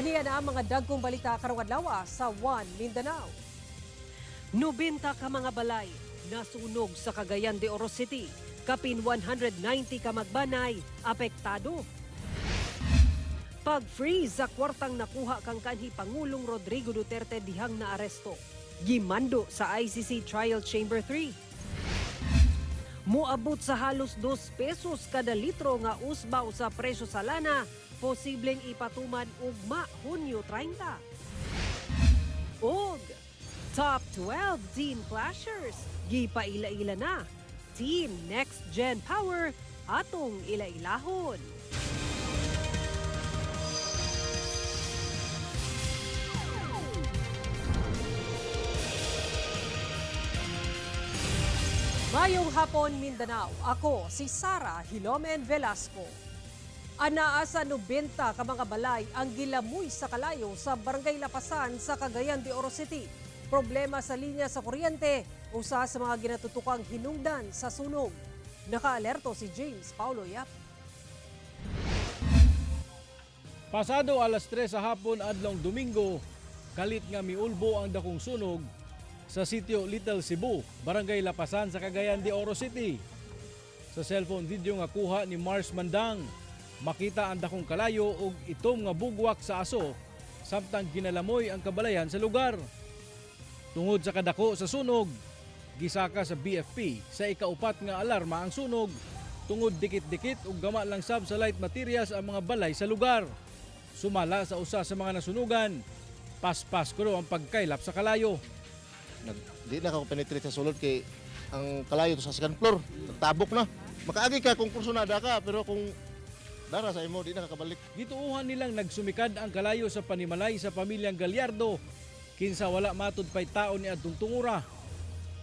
Aniya na ang mga dagkong balita karong adlaw sa One Mindanao. 90 ka mga balay nasunog sa Cagayan de Oro City. Kapin 190 ka magbanay apektado. Pag-freeze sa kwartang nakuha kang kanhi Pangulong Rodrigo Duterte dihang na aresto. Gimando sa ICC Trial Chamber 3. Muabot sa halos 2 pesos kada litro nga usbaw sa presyo sa lana, posibleng ipatuman ugma Hunyo 30. Og Top 12 Teen Clashers, gipaila-ila na. Team Next Gen Power, atong ila-ilahon. Mayong hapon Mindanao, ako si Sara Hilomen Velasco. Anaa sa 90 ka mga balay ang gilamoy sa kalayo sa Barangay Lapasan sa Cagayan de Oro City. Problema sa linya sa kuryente, usa sa mga ginatutukang hinungdan sa sunog. Nakaalerto si James Paulo Yap. Pasado alas 3 sa hapon adlong Domingo, kalit nga miulbo ang dakong sunog sa sitio Little Cebu, Barangay Lapasan sa Cagayan de Oro City. Sa cellphone video nga kuha ni Mars Mandang, makita ang dakong kalayo ug itom nga bugwak sa aso samtang ginalamoy ang kabalayan sa lugar. Tungod sa kadako sa sunog, gisaka sa BFP sa ikaupat nga alarma ang sunog. Tungod dikit-dikit ug gama lang sab sa light materials ang mga balay sa lugar. Sumala sa usa sa mga nasunugan, paspas ko ang pagkaylap sa kalayo. Di na ako penetrate sa sulod kay ang kalayo to sa second floor. Tabok na. Makaagi ka kung kursunada ka pero kung dara sa imo di na kakabalik. Gituuhan nilang nagsumikad ang kalayo sa panimalay sa pamilyang Galyardo kinsa wala matud pay tao ni adtong tungura.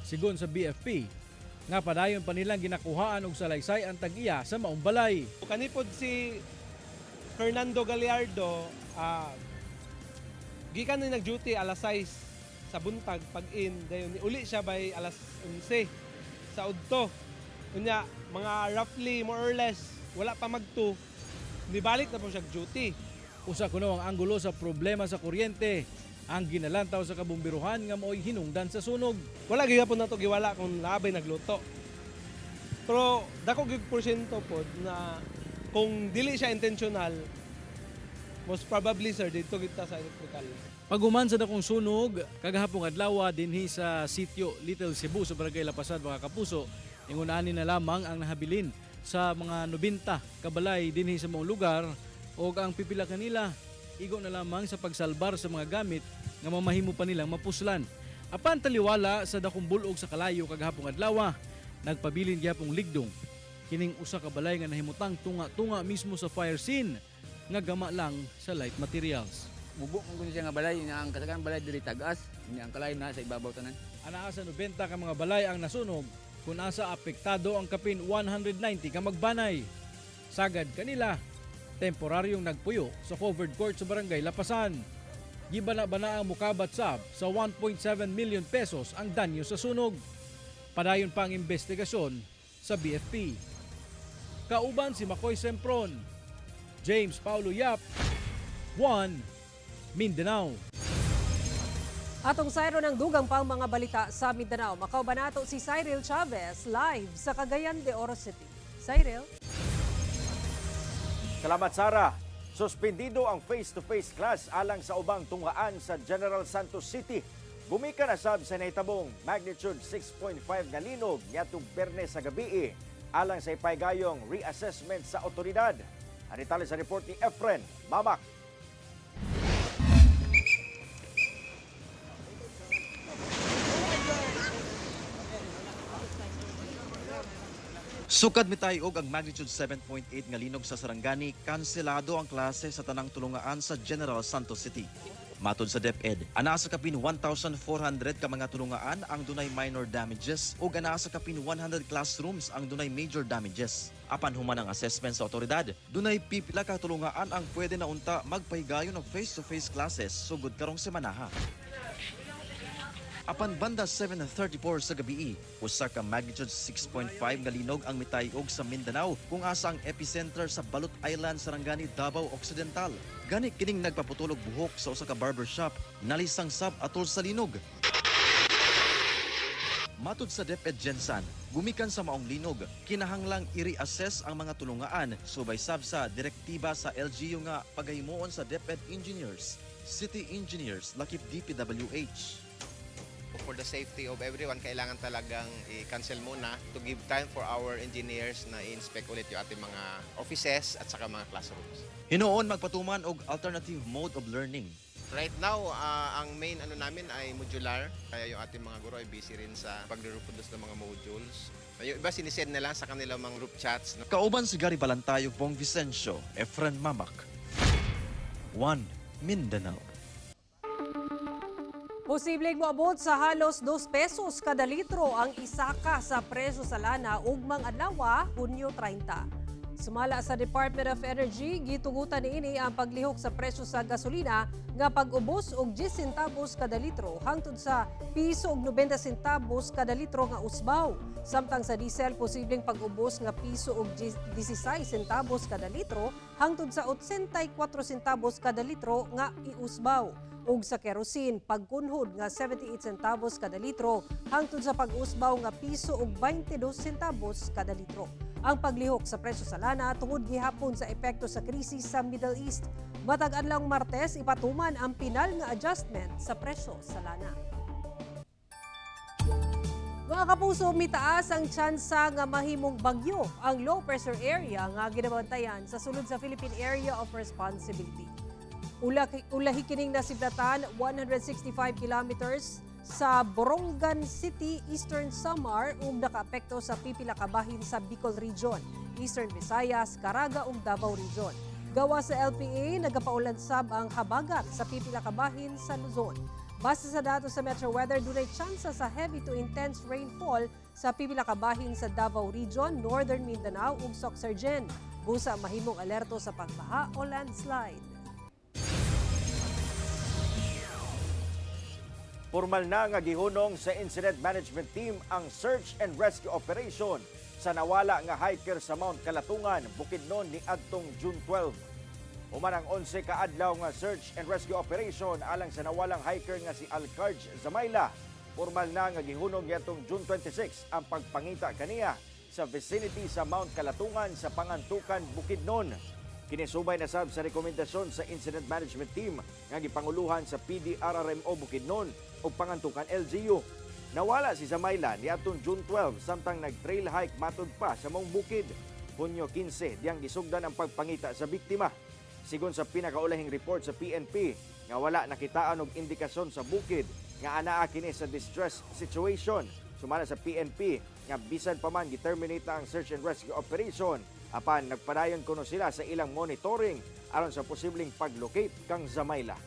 Sigon sa BFP, nga padayon pa nilang ginakuhaan og salaysay ang tag-iya sa maong balay. Kanipod si Fernando Gallardo, gikan na nag-duty alas 6 sa buntag pag-in, dayon ni uli siya by alas 11 sa udto. Unya, mga roughly more or less wala pa magto, nibalik na po siya duty. Usa kuno ang anggulo sa problema sa kuryente, ang ginalantaw sa kabumbiruhan nga mo'y hinungdan sa sunog. Wala gyapon nato giwala kung labay nagluto. Pero dako gyud porsyento pod na kung dili siya intentional, most probably sir dito kita sa electrical. Paguman sa dakong sunog, kagahapong adlaw dinhi sa sitio Little Cebu sa Barangay Lapasan mga kapuso, ingunani na lamang ang nahabilin sa mga 90 kabalay dinhi sa mong lugar o ang pipila kanila igo na lamang sa pagsalbar sa mga gamit nga mamahimo pa nilang mapuslan. Apan taliwala sa dakong bulog sa kalayo kagahapong adlaw, nagpabilin gyapong ligdong kining usa ka balay nga nahimutang tunga-tunga mismo sa fire scene nga gama lang sa light materials. Mubok kung siya nga balay, ang kasagaran balay dili tagas, ang kalayo na sa ibabaw tanan. Anaa sa 90 ka mga balay ang nasunog kung asa apektado ang kapin 190 ka magbanay. Sagad kanila, temporaryong nagpuyo sa covered court sa Barangay Lapasan. Gibana-bana ang mukabat sab sa 1.7 million pesos ang danyo sa sunog. Padayon pa ang investigasyon sa BFP. Kauban si Makoy Sempron, James Paulo Yap, One Mindanao. Atong sayro ng dugang pang mga balita sa Mindanao. Makauban nato si Cyril Chavez live sa Cagayan de Oro City. Cyril? Salamat Sara. Suspendido ang face-to-face class alang sa ubang tungaan sa General Santos City. Gumika na sab sa nahitabong magnitude 6.5 na linog niadtong Biyernes sa gabi alang sa ipaygayong reassessment sa otoridad. Ang detalye sa report ni Efren Mamak. Sukad mitayog ang magnitude 7.8 nga linog sa Sarangani, kanselado ang klase sa tanang tulungaan sa General Santos City. Matod sa DepEd, anaa sa kapin 1,400 ka mga tulungaan ang dunay minor damages o anaa sa kapin 100 classrooms ang dunay major damages. Apan human ang assessment sa otoridad, dunay pipila ka tulungaan ang pwede na unta magpahigayon og face-to-face classes sugod karong semanaha. Apan banda 7:34 sa gabi, usa ka magnitude 6.5 nga linog ang mitayog sa Mindanao kung asa ang epicenter sa Balut Island, Sarangani, Davao Occidental. Gani kining nagpaputulog buhok sa usa ka barbershop, nalisang sab atol sa linog. Matud sa DepEd Gensan, gumikan sa maong linog, kinahanglang i-reassess ang mga tulungaan subay sab sa direktiba sa LGU nga paghimuon sa DepEd engineers, city engineers lakip DPWH. For the safety of everyone, kailangan talagang i-cancel muna to give time for our engineers na i-inspect ulit yung ating mga offices at saka mga classrooms. Hinuon magpatuman og alternative mode of learning. Right now, ang main namin ay modular, kaya yung ating mga guro ay busy rin sa pagre-reproduce ng mga modules. Yung iba sinisend na lang sa kanilang mga group chats. Kauban si Gary Balantayog, Pong Vicencio, Efren Mamak. 1 Mindanao. Posibleng moabot sa halos 2 pesos kada litro ang isaka sa presyo sa lana ugmang adlaw, Hunyo 30. Sumala sa Department of Energy, gitugutan niini ang paglihok sa presyo sa gasolina nga pag-ubos og 10 centavos kada litro hangtod sa piso og 90 centavos kada litro nga usbaw. Samtang sa diesel, posibleng pag-ubos nga piso og 16 centavos kada litro hangtod sa 84 centavos kada litro nga iusbaw. Ug sa kerosene, pagkunhod nga 78 centavos kada litro hangtod sa pag-usbaw nga piso og 22 centavos kada litro. Ang paglihok sa presyo sa lana tungod gihapon sa epekto sa krisis sa Middle East. Matag adlawng Martes, ipatuman ang pinal nga adjustment sa presyo sa lana. Mga kapuso, mitaas ang tsansa nga mahimong bagyo ang low pressure area nga ginabantayan sa sulod sa Philippine Area of Responsibility. Ulahi kining nasiblatan 165 kilometers sa Borongan City, Eastern Samar ug nakaapekto sa pipila ka bahin sa Bicol Region, Eastern Visayas, Caraga ug Davao Region. Gawa sa LPA, nagapaulansab ang habagat sa pipila ka bahin sa Luzon. Base sa datos sa Metro Weather, dunay tsansa sa heavy to intense rainfall sa pipila ka bahin sa Davao Region, Northern Mindanao ug Sorsogon. Busa mahimong alerto sa pagbaha o landslide. Formal na nga gihunong sa Incident Management Team ang search and rescue operation sa nawala nga hiker sa Mount Kalatungan, Bukidnon ni adtong June 12. Human ang 11 ka adlaw nga search and rescue operation alang sa nawalang hiker nga si Alcarj Zamayla. Formal na nga gihunong niadtong June 26 ang pagpangita kaniya sa vicinity sa Mount Kalatungan sa Pangantukan, Bukidnon. Kinisubay na sab sa rekomendasyon sa Incident Management Team nga gipanguluhan sa PDRRMO Bukidnon o Pangantukan LGU. Nawala si Zamayla niadtong June 12 samtang nag-trail hike matud pa sa Mong Bukid. Hunyo 15 diyang gisugdan ang pagpangita sa biktima. Sigon sa pinakaulahing report sa PNP nga wala nakitaan og indikasyon sa bukid nga anaa kini sa distress situation. Sumala sa PNP nga bisan pa man gi-terminate ang search and rescue operation, apan nagpadayon kuno sila sa ilang monitoring aron sa posibleng paglocate kang Zamayla.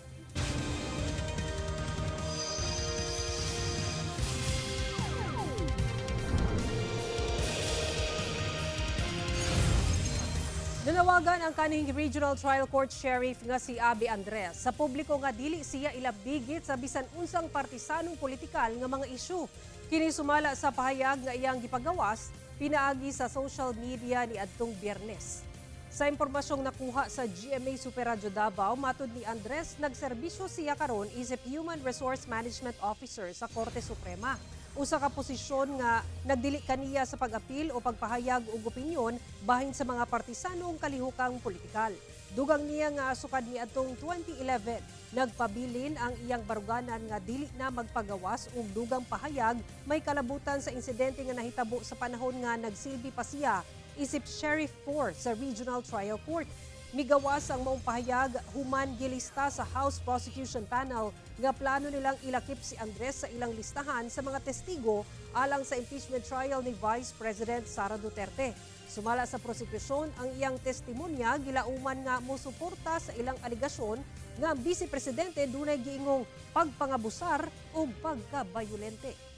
Nanawagan ang kaning Regional Trial Court Sheriff nga si Abby Andres sa publiko nga dili siya ilabdigit sa bisan unsang partisanong politikal nga mga isyu. Kini sumala sa pahayag nga iyang gipagawas pinaagi sa social media ni adtong Biyernes. Sa impormasyong nakuha sa GMA Super Radio Davao, matud ni Andres, nagserbisyo siya karon isip Human Resource Management Officer sa Korte Suprema. Usa ka posisyon nga nagdili kaniya sa pag-apil o pagpahayag og opinyon bahin sa mga partisanong kalihukang politikal. Dugang niya nga sukad ni adtong 2011, nagpabilin ang iyang baruganan nga dili na magpagawas og dugang pahayag may kalabutan sa insidente nga nahitabo sa panahon nga nagsilbi pa siya isip Sheriff 4 sa Regional Trial Court. Migawas ang maong pahayag human gilista sa House Prosecution Panel nga plano nilang ilakip si Andres sa ilang listahan sa mga testigo alang sa impeachment trial ni Vice President Sara Duterte. Sumala sa prosekusyon, ang iyang testimonya gilauman nga mosuporta sa ilang aligasyon nga ang Vice Presidente dunay giingong pagpangabusar o pagkabayolente.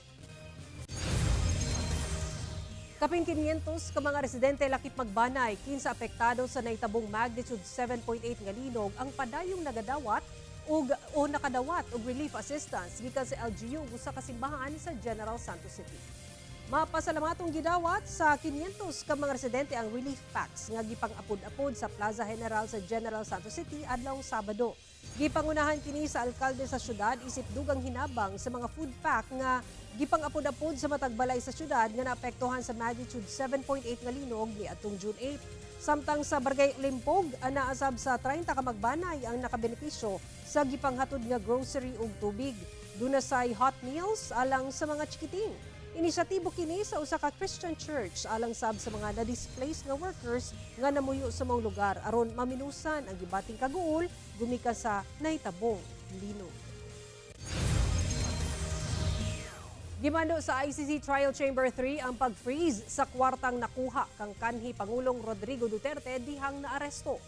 Kaping 500 ka mga residente lakip magbanay, 15 apektado sa naitabong magnitude 7.8 nga linog ang padayong nagadawat o nakadawat og relief assistance gikan sa LGU ug usa ka simbahan sa General Santos City. Mapasalamatong gidawat sa 500 ka mga residente ang relief packs nga gipang-apod-apod sa Plaza General sa General Santos City adlawng Sabado. Gipangunahan kini sa alkalde sa syudad isip dugang hinabang sa mga food pack nga gipang-apod-apod sa matag balay sa syudad nga naapektuhan sa magnitude 7.8 nga linog niadtong June 8. Samtang sa Barangay Limpog, naasab sa 30 ka magbanay ang nakabenepisyo sa gipanghatod nga grocery ug tubig. Dunasay hot meals alang sa mga chikiting. Inisyatibo kini sa usa ka Christian church alang sab sa mga na-displaced nga workers nga namuyo sa mga lugar aron maminusan ang gibating kaguol gumikan sa nahitabong linog. Gimando sa ICC Trial Chamber 3 ang pag-freeze sa kwartang nakuha kang kanhi Pangulong Rodrigo Duterte dihang naaresto.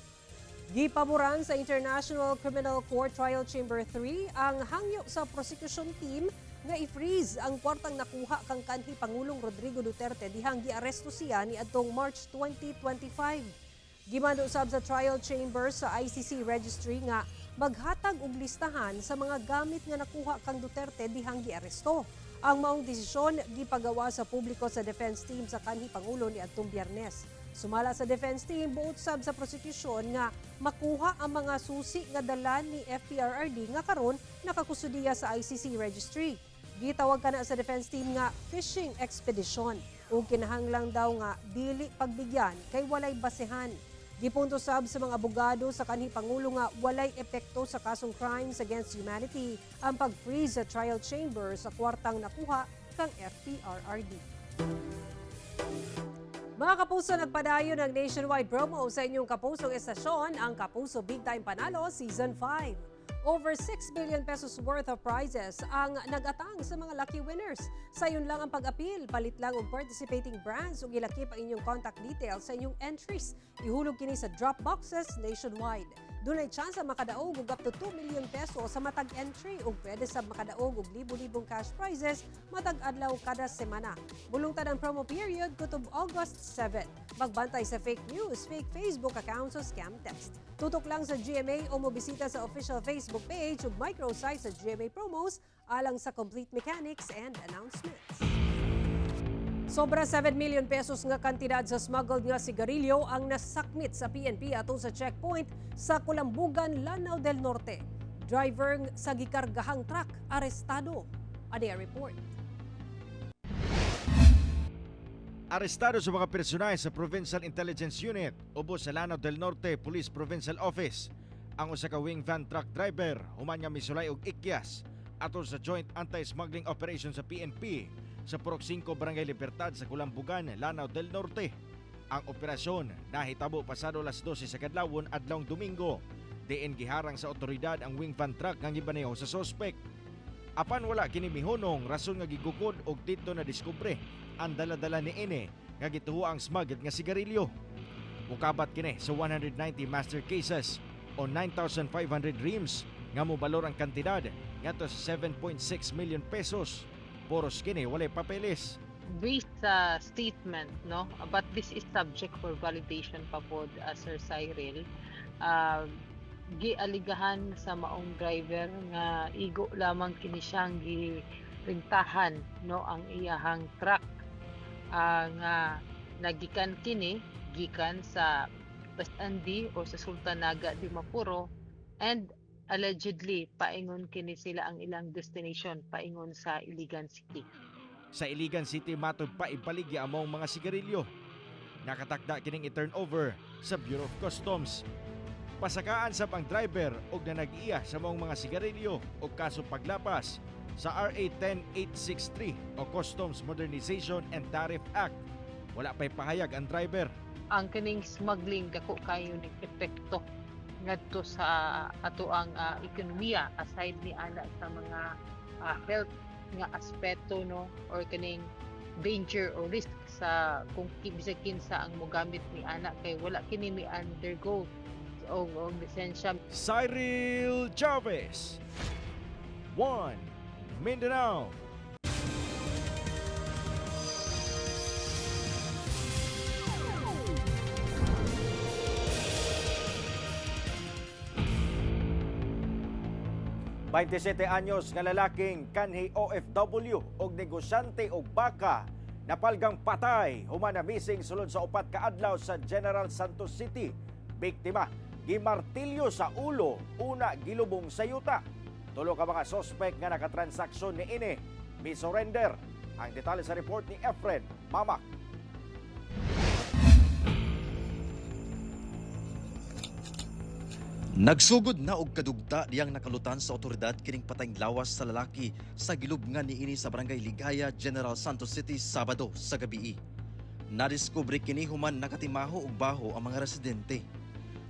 Gipaboran sa International Criminal Court Trial Chamber 3 ang hangyo sa prosecution team nga i-freeze ang kwartang nakuha kang kanhi Pangulong Rodrigo Duterte dihang giaresto siya niadtong March 2025. Gimando usab sa trial chamber sa ICC registry nga maghatag og listahan sa mga gamit nga nakuha kang Duterte dihang giaresto. Ang maong desisyon gipagawa sa publiko sa defense team sa kanhi Pangulo niadtong Biyernes. Sumala sa defense team buot sab sa prosecution nga makuha ang mga susi nga dala ni FPRRD nga karon nakakusudiya sa ICC registry. Gitawag kana sa defense team nga fishing expedition ug kinahanglang daw nga dili pagbigyan kay walay basehan. Gipunto sab sa mga abogado sa kanhi Pangulo nga walay epekto sa kasong crimes against humanity ang pag-freeze sa trial chamber sa kwartang nakuha kang FPRRD. Mga kapuso, nagpadayon ng nationwide promo sa inyong kapusong estasyon, ang Kapuso Big Time Panalo Season 5. Over 6 billion pesos worth of prizes ang nag-atang sa mga lucky winners. Sayon lang ang pag-apil, palit lang og participating brands ug ilakip ang inyong contact details sa inyong entries. Ihulog kini sa drop boxes nationwide. Dunay chance makadaog og up to 2 million pesos sa matag entry ug pwede sa makadaog og libo-libong cash prizes matag adlaw kada semana. Bulungtan ang promo period kutob August 7. Magbantay sa fake news, fake Facebook accounts o scam text. Tutok lang sa GMA o mobisita sa official Facebook page ug microsite sa GMA Promos alang sa complete mechanics and announcements. Sobra 7 million pesos nga kantidad sa smuggled nga sigarilyo ang nasakmit sa PNP atong sa checkpoint sa Kulambugan, Lanao del Norte. Driver sa gikargahang truck arestado. Ani report. Arestado sa mga personal sa Provincial Intelligence Unit ubos sa Lanao del Norte Police Provincial Office ang usa ka wing van truck driver human nga misulay og ikyas aton sa Joint Anti-Smuggling Operation sa PNP sa Purok 5 Barangay Libertad sa Kulambugan, Lanao del Norte. Ang operasyon nahitabo pasado alas 12 sa kadlawon adlawng Domingo. Diin giharang sa otoridad ang wing van truck nga gibaneho sa suspect. Apan wala kini mihunong rason nga gigugod og dito na diskubre ang dala-dala ni ine nga gituho ang smuggled nga sigarilyo. Mukabat kini sa 190 master cases o 9,500 reams nga mobalor ang kantidad ngadto sa 7.6 million pesos. Poros kini walay papeles. Brief statement, no? But this is subject for validation pa po, Sir Cyril. Gialigahan sa maong driver nga igo lamang kini siyang girintahan, no, ang iyahang truck nga nagikan kini gikan sa West Andy o sa Sultanaga di Mapuro, and allegedly paingon kini sila ang ilang destination paingon sa Iligan City. Sa Iligan City matod pa ibaligya among mga sigarilyo. Nakatakda kining i-turn over sa Bureau of Customs. Pasakaan sa pang driver og na nag-iya sa mga sigarilyo o kaso paglapas sa RA 10863 o Customs Modernization and Tariff Act. Wala pa'y pahayag ang driver. Ang kining smuggling dako kayo ng epekto ngadto sa ato ang ekonomiya aside ni ana sa mga health nga aspeto, no, or kining danger or risk sa kung bisakin sa ang mogamit ni ana kay wala kini mi undergo og lisensya. Cyril Chavez, 1 Mindanao. 27 anyos nga lalaking kanhi OFW og negosyante og baka napalgang patay human na missing sulod sa 4 ka adlaw sa General Santos City. Biktima gimartilyo sa ulo, una gilubong sa yuta. Tulo ka mga sospek nga nakatransaksyon ni ini mi-surrender. Ang detalye sa report ni Efren Mamak. Nagsugod na og kadugta diyang nakalutan sa otoridad kining patayng lawas sa lalaki sa gilubngan niini sa Barangay Ligaya, General Santos City, Sabado sa gabi. Nadiskubre kini human nakatimaho og baho ang mga residente.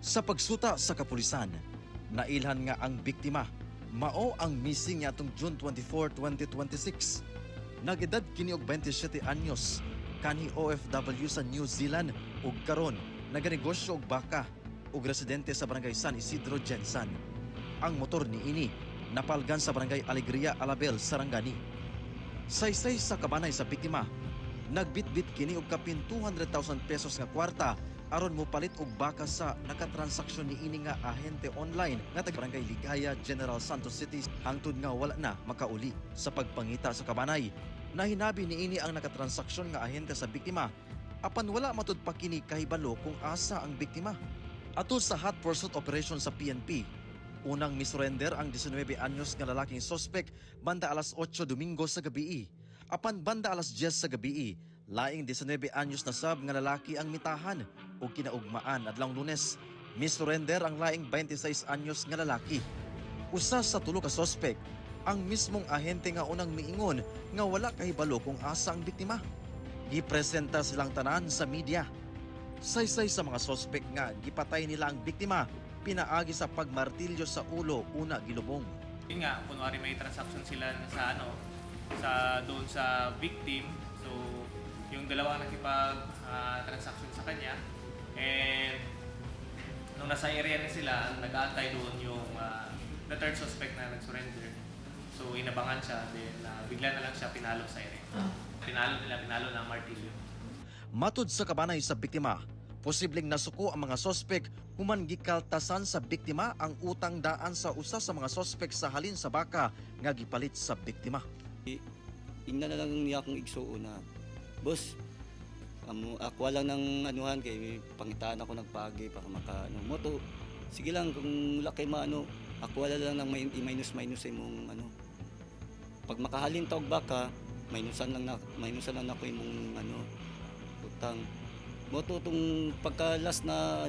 Sa pagsuta sa kapulisan, nailhan nga ang biktima mao ang missing niya atong June 24, 2026. Nagedad kini og 27 anyos, kanhi OFW sa New Zealand ug karon naganegosyo og baka ug residente sa Barangay San Isidro, Jensan. Ang motor ni ini napalgan sa Barangay Alegria, Alabel, Sarangani. Saysay sa kabanay sa biktima, nagbitbit kini og kapin 200,000 pesos nga kwarta aron mopalit og baka sa nakatransaksyon ni ini nga ahente online nga taga Barangay Ligaya, General Santos City hangtod nga wala na makauli. Sa pagpangita sa kabanay, nahinabi ni ini ang nakatransaksyon nga ahente sa biktima apan wala matud pa kini kahibalo kung asa ang biktima. Ato sa hot pursuit operation sa PNP, unang misurrender ang 19 anyos nga lalaking sospek banda alas 8 Domingo sa gabi. Apan banda alas 10 sa gabi, laing 19 anyos na sab nga lalaki ang mitahan o kinaugmaan adlong Lunes. Misurrender ang laing 26 anyos nga lalaki. Usa sa tulo ka sospek, ang mismong ahente nga unang miingon nga wala kahibalo kung asa ang biktima. Gipresenta silang tanan sa media. Saysay sa mga sospek nga gipatay nila ang biktima, pinaagi sa pagmartilyo sa ulo, una gilubong. Yun nga, kunwari may transaction sila sa sa doon sa victim. So, yung dalawa nakipag transaction sa kanya, and nung nasa area na sila, nag-aantay doon yung the third suspect na nag-surrender. So, inabangan siya, then bigla na lang siya pinalo sa area. Pinalo ng martilyo. Matud sa kabanay sa biktima, posibleng nasuko ang mga sospek human gikaltasan sa biktima ang utang daan sa usa sa mga sospek sa halin sa baka nga gipalit sa biktima. Ingnan na lang niya akong igsuo na, boss, ako lang ng anuhan kay pangitaan ako nagpagi para moto. Sige lang kung wala kay ako wala lang ng minus sa imong Pag makahalin taog baka, minusan lang ako imong utang. Moto itong pagka-last na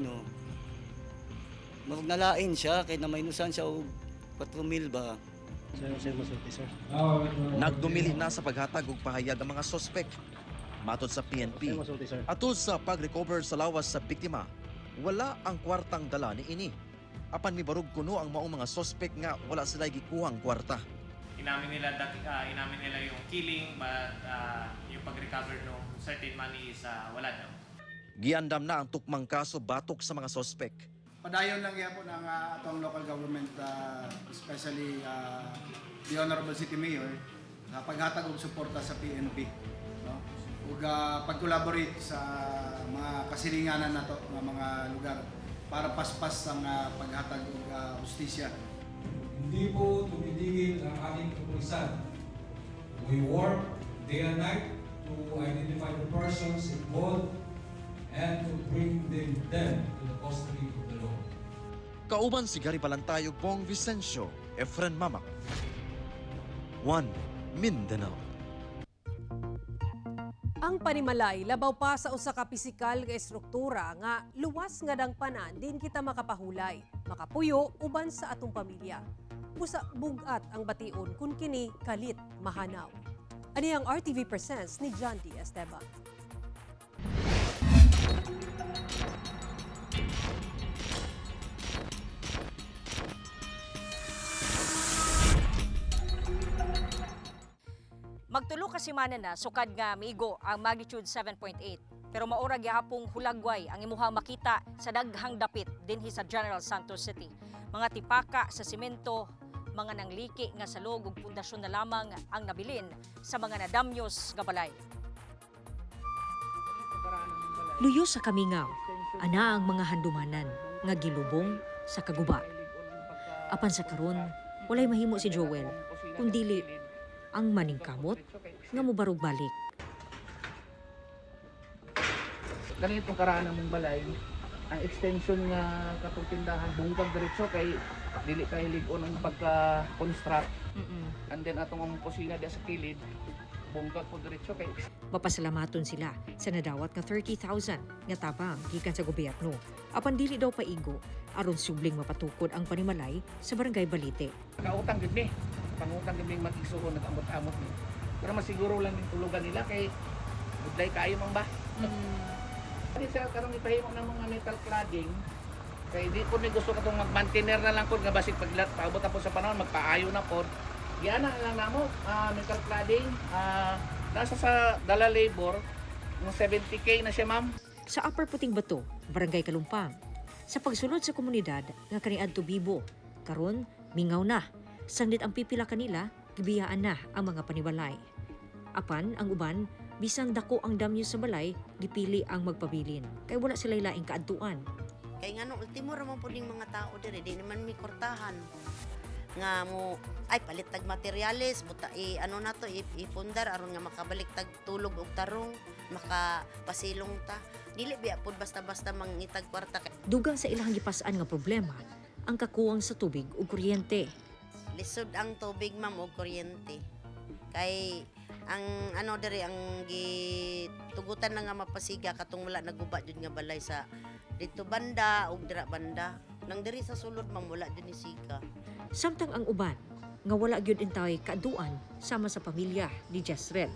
nalain siya kaya na minusan siya og 4,000 ba. Nagdumili na sa paghatag og pahayag ang mga sospek. Matod sa PNP, atol sa pag-recover sa lawas sa biktima, wala ang kwartang dala ni ini. Apan mibarug kuno ang maong mga sospek nga wala sila gikuhang kwarta. Inamin nila yung killing, but yung pag-recover ng certain money is wala daw. Giandam na ang tukmang kaso batok sa mga sospek. Padayon lang yan po ng atong local government, especially the Honorable City Mayor, sa paghatag og suporta sa PNP. No? Ug pag-collaborate sa mga kasilinganan nato ng mga lugar para paspas ang paghatag og hustisya. Hindi po tumitigil ang ating kapulisan. We work day and night to identify the persons involved and to bring them to the custody of the law. Kauban si Gary Balantayog, Bong Vicencio, Efren Mamak. 1 Mindanao. Ang panimalay labaw pa sa usa ka pisikal nga estruktura nga luwas nga dangpanan din kita makapahulay, makapuyo uban sa atong pamilya. Busa bugat ang bation kun kini kalit mahanaw. Ani ang RTV Presents ni John D. Esteban. Magtulo ka semana na sukad nga miigo ang magnitude 7.8. Pero maura gihapong hulagway ang imuhang makita sa daghang dapit dinhi sa General Santos City. Mga tipaka sa simento, mga nangliki nga salog ug pundasyon na lamang ang nabilin sa mga nadamyos nga balay. Luyo sa kamingaw, ana ang mga handumanan nga gilubong sa kaguba. Apan sa karon, walay mahimo si Joel, kung dili ang maningkamot nga mobarog balik. Ganitong karaan ng balay, ang extension nga katong tindahan bungkag diretso kay dili kay ligon ang pagka-construct. And then atong ang kusina diya sa kilid bungkag po diretso kay Mapasalamaton sila sa nadawat nga 30,000 nga tabang gikan sa gobyerno. Apan dili daw paigo aron subling mapatukod ang panimalay sa Barangay Balite. kautang gid ni. Pangutang gid ning mag-igsuon nag-amot-amot ni. Pero masiguro lang yung tulugan nila kay budlay kayo man ba? Kasi sa karong ipahimo ng mga metal cladding kay di po ni gusto katong mag-maintainer na lang pod nga basig paglat paabot na po sa panahon magpaayo na pod. Giana na lang namo metal cladding nasa sa dala labor ng 70k na siya ma'am. Sa Upper Puting Bato, Barangay Kalumpang, sa pagsulod sa komunidad nga kaniadto Bibo, karon mingaw na. Sanglit ang pipila kanila, gibiyaan na ang mga panibalay. Apan ang uban, bisang dako ang damyo sa balay, gipili ang magpabilin. Kay wala sila laing kaadtuan. Kay ngano ultimo ra man pud ning mga tao dire, di naman mi kortahan. Nga mo ay palit tag materyales, buta ano na to ipundar aron nga makabalik tag tulog og tarong, makapasilong ta. Dili biya pud basta-basta mangitag kwarta. Dugang sa ilang gipas-an nga problema, ang kakuwang sa tubig ug kuryente. Lisod ang tubig ma'am og kuryente. Kay ang ano diri ang gitugutan na nga mapasiga katong wala naguba jud nga balay sa dito banda ug dira banda. Nang diri sa sulod ma'am wala jud ni siga. Samtang ang uban nga wala gyud intay kaaduan sama sa pamilya ni Jezreel,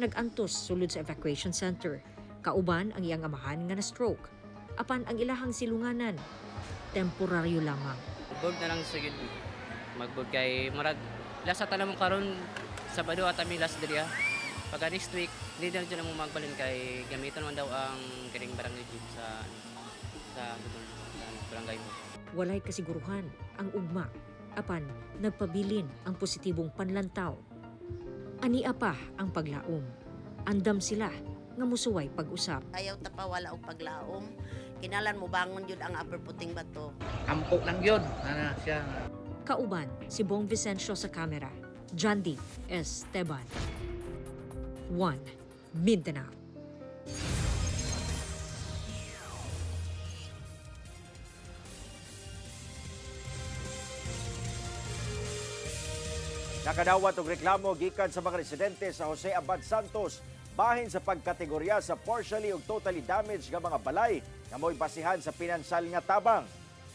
nagantos sulod sa evacuation center. Kauban ang iyang amahan nga na-stroke. Apan ang ilahang silunganan, temporaryo lamang. Magbod na lang sa yun. Magbod kay marag lasa ta namon karon Sabado at ami last diri. Pagka next week, hindi na dyan mo magbalin kay gamitan man daw ang kiring barangay gym sa barangay mo. Walay kasiguruhan ang ugma. Apan nagpabilin ang positibong panlantaw. Ania pa ang paglaom. Andam sila nga musuway pag-usap. Ayaw ta pa wala og paglaom. Kinalan mo bangon jud ang Upper Puting Bato. Ampo lang yun. Ana siya. Kauban si Bong Vicencio sa kamera. Jandy Esteban. 1 Mindanao. Nakadawat og reklamo gikan sa mga residente sa Jose Abad Santos bahin sa pagkategorya sa partially ug totally damaged nga mga balay nga mo'y basihan sa pinansal nga tabang.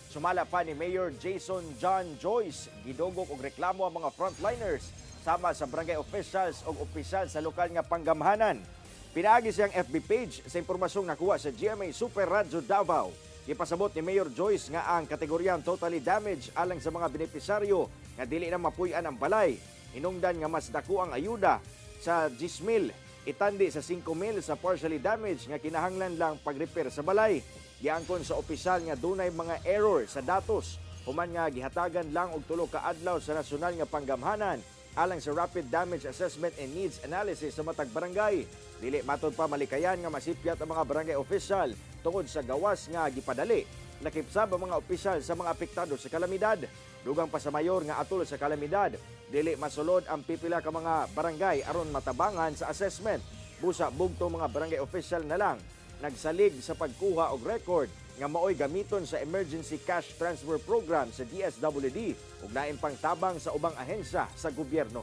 Sumala pa ni Mayor Jason John Joyce, gidugok og reklamo ang mga frontliners sama sa barangay officials ug opisyal sa lokal nga panggamhanan. Pinaagi siyang FB page sa impormasyong nakuha sa GMA Super Radyo Davao. Ipasabot ni Mayor Joyce nga ang kategoryang totally damaged alang sa mga benepisaryo nga dili na mapuy-an ang balay. Hinungdan nga mas dako ang ayuda sa 10,000, itandi sa 5,000 sa partially damaged nga kinahanglan lang pag-repair sa balay. Giangkon sa opisyal nga dunay mga error sa datos, human nga gihatagan lang og 3 ka adlaw sa nasyonal nga panggamhanan alang sa rapid damage assessment and needs analysis sa matag barangay. Dili matod pa malikayan nga masipyat ang mga barangay official tungod sa gawas nga gipadali. Nakipsab ang mga opisyal sa mga apektado sa kalamidad. Dugang pa sa mayor nga atol sa kalamidad, dili masulod ang pipila ka mga barangay aron matabangan sa assessment. Busa bugtong mga barangay official na lang nagsalig sa pagkuha og record nga maoy gamiton sa Emergency Cash Transfer Program sa DSWD ug lain pang tabang sa ubang ahensya sa gobyerno.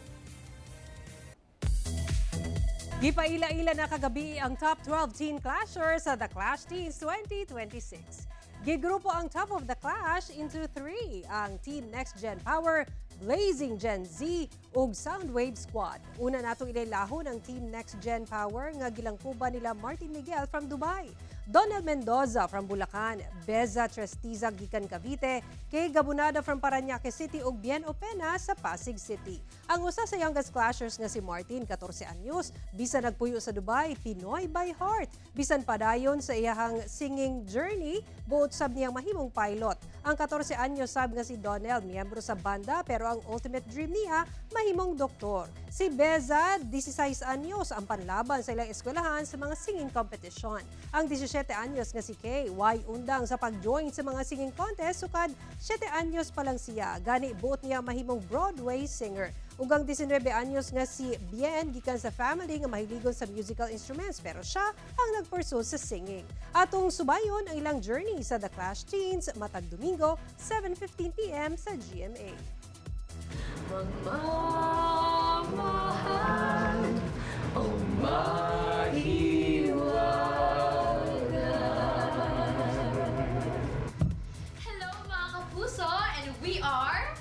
Gipaila-ila na kagabi ang top 12 teen clashers sa The Clash Teens 2026. Gigrupo ang top of the clash into 3, ang Team Next Gen Power, Blazing Gen Z ug Soundwave Squad. Una natong ilahon ang Team Next Gen Power nga gilangkuban nila Martin Miguel from Dubai, Donald Mendoza from Bulacan, Beza Trestiza gikan Cavite, kay Gabunada from Parañaque City ug Bien Opena sa Pasig City. Ang usa sa youngest clashers nga si Martin, 14 anyos, bisan nagpuyo sa Dubai, Pinoy by heart. Bisan padayon sa iyahang singing journey, buot sab niyang mahimong pilot. Ang 14 anyos sab nga si Donald, miyembro sa banda pero ang ultimate dream niya, mahimong doktor. Si Beza, 16 anyos, ang panlaban sa ilang eskwelahan sa mga singing competition. Ang 17 17 anyos nga si Kay. Way undang sa pag-join sa mga singing contest sukad 7 anyos pa lang siya. Gani buot niya mahimong Broadway singer. Ugang 19 anyos nga si Bien gikan sa family nga mahiligon sa musical instruments pero siya ang nagpursue sa singing. Atong subayon ang ilang journey sa The Clash Teens matag Domingo 7:15 PM sa GMA. Magmamahal o Hello mga kapuso, and we are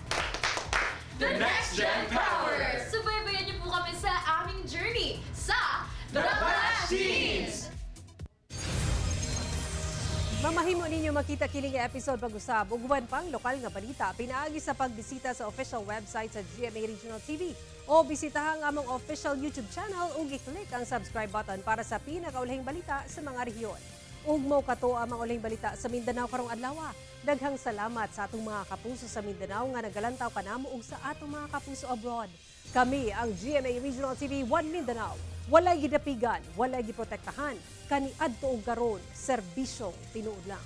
The Next Gen Power! Subaybayan niyo po kami sa aming journey sa The Clash Teens! Mamahimo ninyo makita kining episode pag-usab ug uban pang lokal nga balita pinaagi sa pagbisita sa official website sa GMA Regional TV o bisitahan ang among official YouTube channel ug i-click ang subscribe button para sa pinakaulahing balita sa mga rehiyon. Ug mo kato ang mga ulahing balita sa Mindanao karong adlaw. Daghang salamat sa atong mga kapuso sa Mindanao nga nagalantaw kanamo ug sa atong mga kapuso abroad. Kami ang GMA Regional TV 1 Mindanao. Walay gidapigan, walay giprotektahan, kani adto og karon, serbisyong tinuod lang.